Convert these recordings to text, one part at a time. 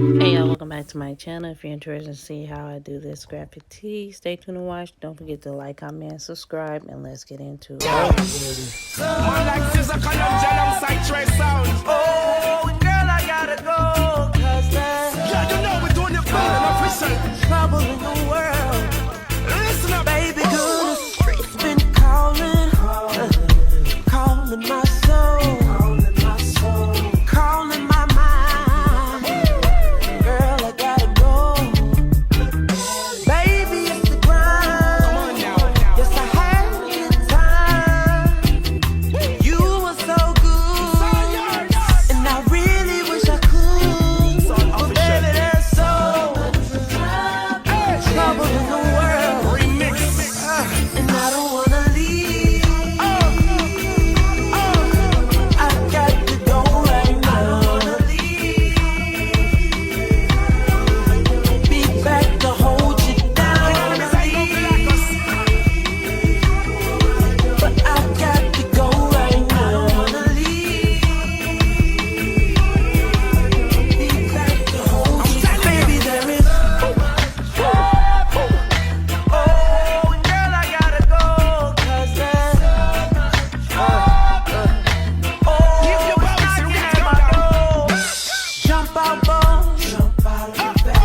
Hey y'all, welcome back to my channel. If you're interested to see how I do this graphic tee, stay tuned to watch. Don't forget to like, comment, subscribe, and let's get into it. Man like physical alongside Trey Sounds. Oh, girl, I gotta go. Yeah, you know we're doing it better than official. Trouble in the world. Listen up, baby. Good streets been calling, calling my soul, calling my mind. Girl, I gotta go. Baby, it's the grind. Yes, I had the time. You were so good, and I really wish I could. But baby, there's so much trouble in the world. And I don't wanna leave. I got to go right now. Be back to hold you down. But I got to go right now. Be back to hold you down. Baby, there is. Oh, girl, I gotta go. 'Cause there's jump out, boy. Jump out of your bed.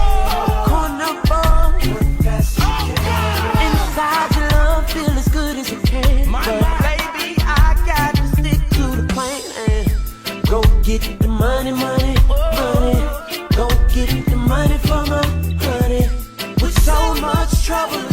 Corner, boy. Inside your love, feel as good as you can. But baby, I got to stick to the plan and go get the money, money, money. Go get the money for my honey. With so much trouble.